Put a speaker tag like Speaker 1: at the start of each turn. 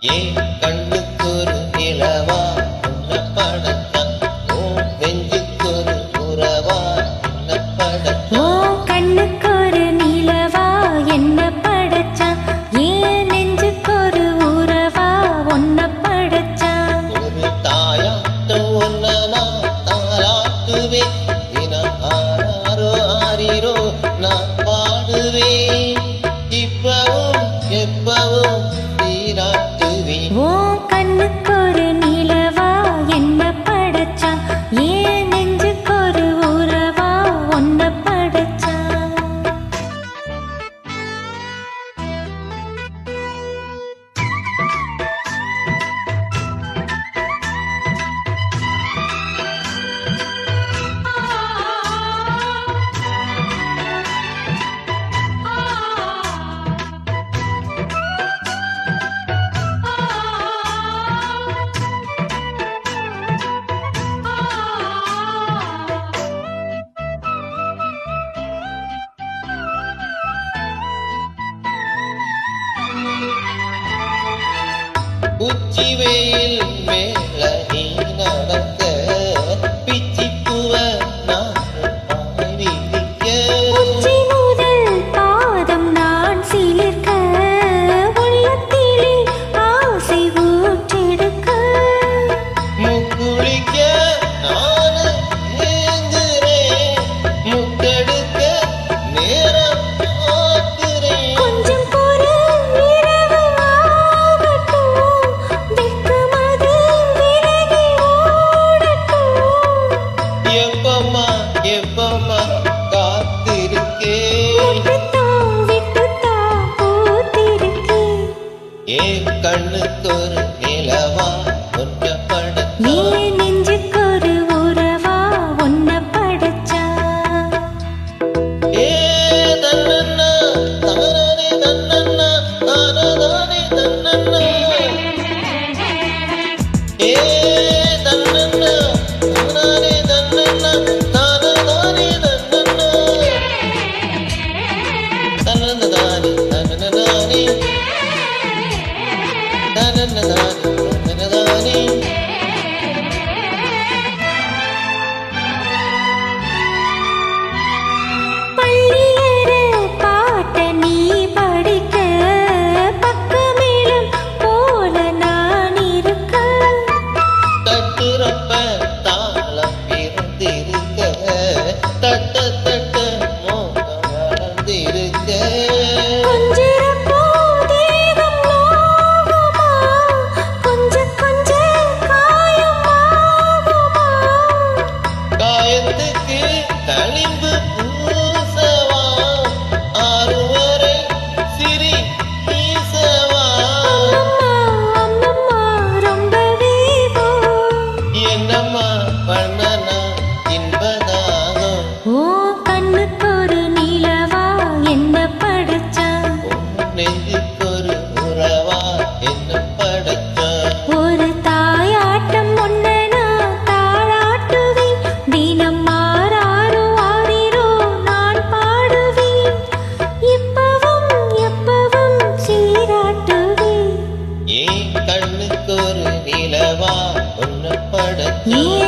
Speaker 1: ஏன் கண்ணுக்கொரு நிலவா உன்ன படத்தான் ஓ நெஞ்சுக்கொரு உறவா உன்ன படத்தான்
Speaker 2: ஓ கண்ணுக்கொரு நிலவா என்ன படைச்சான் ஏன் நெஞ்சுக்கொரு உறவா உன்ன படைச்சான்
Speaker 1: ஒரு தாயாட்டம் ஒன்ன நான் தாராட்டுவேன் தினம் ஆராரோ ஆரிரோ நான் பாடுவேன் இப்பவும் எப்பவும்
Speaker 2: ஓ கண்ணுக்கொரு நிலவா என்ன படைச்சான் ஏன் நெஞ்சுக்கொரு உறவா உன்ன படைச்சான்
Speaker 1: உச்சி வெயில் மேல நீ நடக்க பிச்சி பூவ நான் விதிக்க
Speaker 2: உச்சி முதல் பாதம் நான் சிலிர்க்க உள்ளத்திலே ஆசை ஊற்றெடுக்க
Speaker 1: முக்குளிக்க நான் ஏங்குறேன் முத்தெடுக்க நேரம் பார்க்கிறேன்
Speaker 2: கொஞ்சம் பொறு இரவு ஆகட்டும் வெட்கமது விலகி ஓடட்டும்
Speaker 1: எப்பம்மா எப்பம்மா காத்திருக்கேன்
Speaker 2: விட்டுத்தான் பூத்திருக்கேன்
Speaker 1: ஏன் கண்ணுக்கொரு நிலவா ஒன்ற படத்தான்
Speaker 2: ஏன் நெஞ்சுக்கொரு உறவா உன்ன படைச்சான்
Speaker 1: ஏ தன்னன்னா தானே தன்னன்னா தானே தன்னன்னா ஏ தன்னன்னா தானே தன்னன்னா தானே தன்னன்னா தன்னதானே தன்னதானே தன்னதானே
Speaker 2: பள்ளியற பாட்ட நீ படிக்க பக்கமேளம் போல நான் இருக்க
Speaker 1: தட்டுறப்ப தாளம் பிறந்திருக்க தட்ட தட்ட மோகம் வளர்ந்திருக்க
Speaker 2: கொஞ்சிறப்போ தேகம் நோகுமா கொஞ்சம் காயமாகுமா
Speaker 1: காயத்துக்கு களிம்பு பூசவா ஆறுவரை சிரி வீசவா
Speaker 2: அம்மம்மா ரொம்பவே
Speaker 1: என்னம்மா பண்ணனா இன்பதாகம்
Speaker 2: ஓ கண்ணுக்கொரு நிலவா என்ன படைச்சான்
Speaker 1: உன் நெஞ்சுக்கொரு உறவா என்ன படைத்தான்
Speaker 2: ஒரு தாயாட்டம் ஒன்ன நான் தாளாட்டுவேன் தினம் மாறாரோ ஆரிரோ நான் பாடுவேன் இப்பவும் எப்பவும் சீராட்டுவேன்
Speaker 1: ஏன் கண்ணுக்கொரு நிலவா ஒன்ன படைத்தான்
Speaker 2: ஏன்